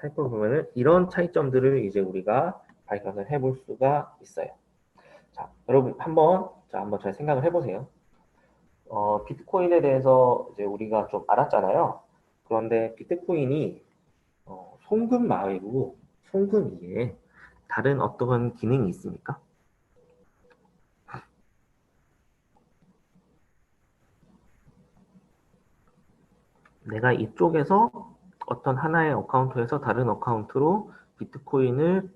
살펴보면은 이런 차이점들을 이제 우리가 발견을 해볼 수가 있어요. 자, 여러분 한번 잘 생각을 해보세요. 비트코인에 대해서 이제 우리가 좀 알았잖아요. 그런데 비트코인이 송금 말고 송금 이외에 다른 어떤 기능이 있습니까? 내가 이쪽에서 어떤 하나의 어카운트에서 다른 어카운트로 비트코인을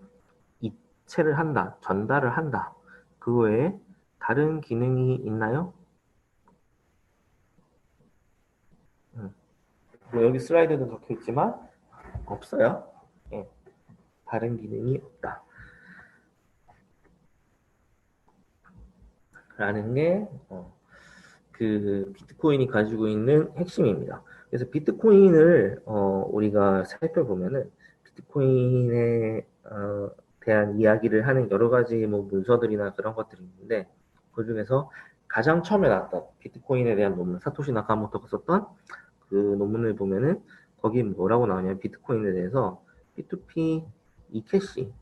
이체를 한다, 전달을 한다. 그 외에 다른 기능이 있나요? 뭐 여기 슬라이드도 적혀 있지만 없어요. 예, 다른 기능이 없다. 라는 게 그 비트코인이 가지고 있는 핵심입니다. 그래서 비트코인을 우리가 살펴보면은 비트코인에 대한 이야기를 하는 여러 가지 뭐 문서들이나 그런 것들이 있는데 그 중에서 가장 처음에 나왔던 비트코인에 대한 논문 사토시 나카모토가 썼던 그 논문을 보면은 거기 뭐라고 나오냐면 비트코인에 대해서 P2P 이캐시라고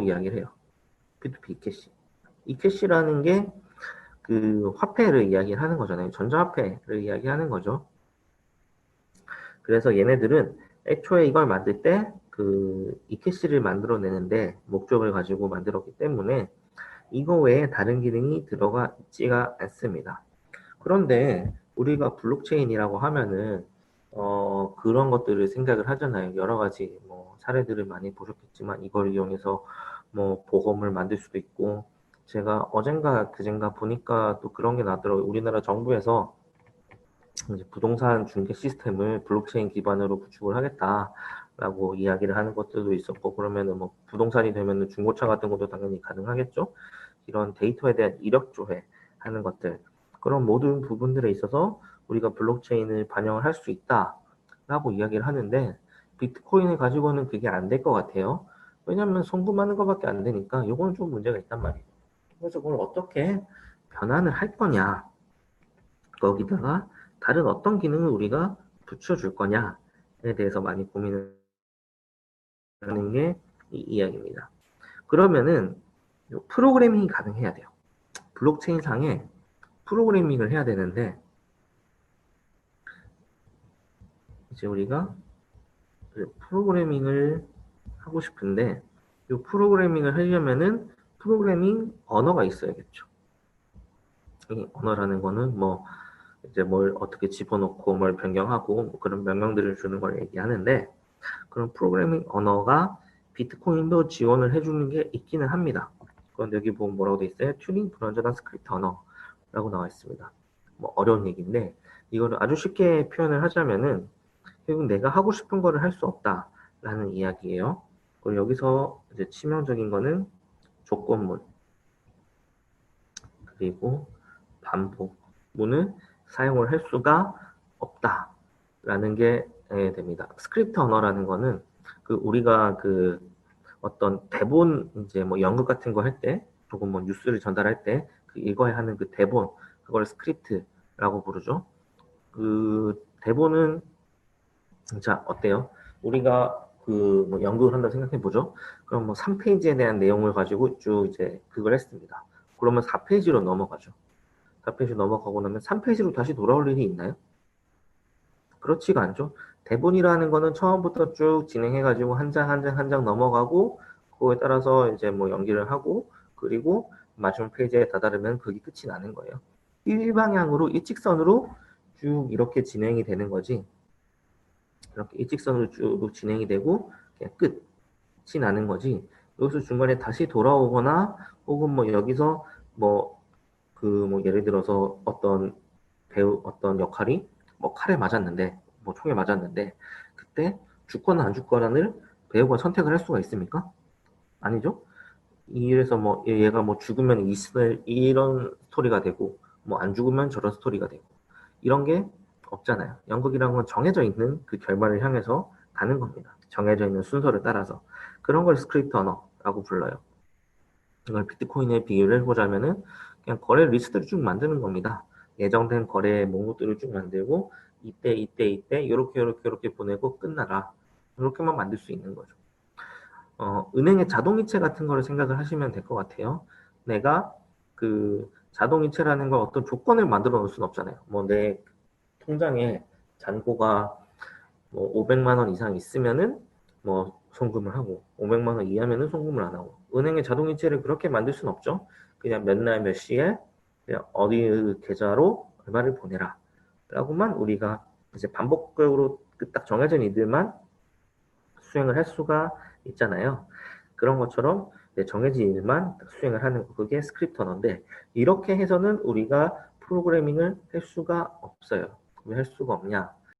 이야기를 해요. P2P 이캐시. 이캐시라는 게 그 화폐를 이야기하는 거잖아요. 전자화폐를 이야기하는 거죠. 그래서 얘네들은 애초에 이걸 만들 때 그 이캐시를 만들어내는데 목적을 가지고 만들었기 때문에 이거 외에 다른 기능이 들어가 있지가 않습니다. 그런데 우리가 블록체인이라고 하면은 그런 것들을 생각을 하잖아요. 여러 가지 뭐 사례들을 많이 보셨겠지만 이걸 이용해서 뭐 보험을 만들 수도 있고 제가 어젠가 그젠가 보니까 또 그런 게 나더라고요. 우리나라 정부에서 이제 부동산 중개 시스템을 블록체인 기반으로 구축을 하겠다라고 이야기를 하는 것들도 있었고 그러면은 뭐 부동산이 되면은 중고차 같은 것도 당연히 가능하겠죠. 이런 데이터에 대한 이력 조회하는 것들 그런 모든 부분들에 있어서 우리가 블록체인을 반영을 할 수 있다라고 이야기를 하는데 비트코인을 가지고는 그게 안 될 것 같아요. 왜냐하면 송금하는 것밖에 안 되니까 이건 좀 문제가 있단 말이에요. 그래서 그걸 어떻게 변환을 할 거냐 거기다가 다른 어떤 기능을 우리가 붙여줄 거냐에 대해서 많이 고민을 하는 게 이 이야기입니다. 그러면은 프로그래밍이 가능해야 돼요. 블록체인 상에 프로그래밍을 해야 되는데 이제 우리가 프로그래밍을 하고 싶은데 이 프로그래밍을 하려면은 프로그래밍 언어가 있어야겠죠. 이 언어라는 거는 뭐 이제 뭘 어떻게 집어넣고 뭘 변경하고 뭐 그런 명령들을 주는 걸 얘기하는데 그런 프로그래밍 언어가 비트코인도 지원을 해주는 게 있기는 합니다. 그런데 여기 보면 뭐라고 돼 있어요? 튜닝 불완전한 스크립트 언어라고 나와 있습니다. 뭐 어려운 얘기인데 이거를 아주 쉽게 표현을 하자면은 결국 내가 하고 싶은 거를 할 수 없다라는 이야기예요. 그리고 여기서 이제 치명적인 거는 조건문 그리고 반복문을 사용을 할 수가 없다라는 게 됩니다. 스크립트 언어라는 거는 그 우리가 그 어떤 대본 이제 뭐 연극 같은 거 할 때 혹은 뭐 뉴스를 전달할 때 그 읽어야 하는 그 대본 그걸 스크립트라고 부르죠. 그 대본은 자 어때요? 우리가 그 뭐 연극을 한다 생각해 보죠. 그럼 뭐 3페이지에 대한 내용을 가지고 쭉 이제 그걸 했습니다. 그러면 4페이지로 넘어가죠. 4페이지 넘어가고 나면 3페이지로 다시 돌아올 일이 있나요? 그렇지가 않죠. 대본이라는 거는 처음부터 쭉 진행해가지고 한 장 한 장 한 장 넘어가고 그거에 따라서 이제 뭐 연기를 하고 그리고 마지막 페이지에 다다르면 그게 끝이 나는 거예요. 일방향으로 일직선으로 쭉 이렇게 진행이 되는 거지. 이렇게 일직선으로 쭉 진행이 되고 그냥 끝이 나는 거지. 여기서 중간에 다시 돌아오거나 혹은 뭐 여기서 뭐 그 뭐 예를 들어서 어떤 배우 어떤 역할이 뭐 칼에 맞았는데 뭐 총에 맞았는데 그때 죽거나 안 죽거나를 배우가 선택을 할 수가 있습니까? 아니죠. 이래서 뭐 얘가 뭐 죽으면 이런 스토리가 되고 뭐 안 죽으면 저런 스토리가 되고 이런 게 없잖아요. 연극이란 건 정해져 있는 그 결말을 향해서 가는 겁니다. 정해져 있는 순서를 따라서 그런 걸 스크립트 언어라고 불러요. 이걸 비트코인에 비유를 해보자면은 그냥 거래 리스트를 쭉 만드는 겁니다. 예정된 거래 목록들을 쭉 만들고 이때 이때 이때 요렇게 보내고 끝나라. 이렇게만 만들 수 있는 거죠. 은행의 자동이체 같은 거를 생각을 하시면 될 것 같아요. 내가 그 자동이체라는 걸 어떤 조건을 만들어 놓을 수는 없잖아요. 뭐 내 통장에 잔고가 뭐 500만 원 이상 있으면은 뭐 송금을 하고 500만 원 이하면은 송금을 안 하고 은행의 자동이체를 그렇게 만들 수는 없죠. 그냥 몇 날 몇 시에 그냥 어디 계좌로 얼마를 보내라 라고만 우리가 이제 반복적으로 딱 정해진 일들만 수행을 할 수가 있잖아요. 그런 것처럼 정해진 일만 수행을 하는 거, 그게 스크립트 언어인데 이렇게 해서는 우리가 프로그래밍을 할 수가 없어요. 왜 할 수가 없냐?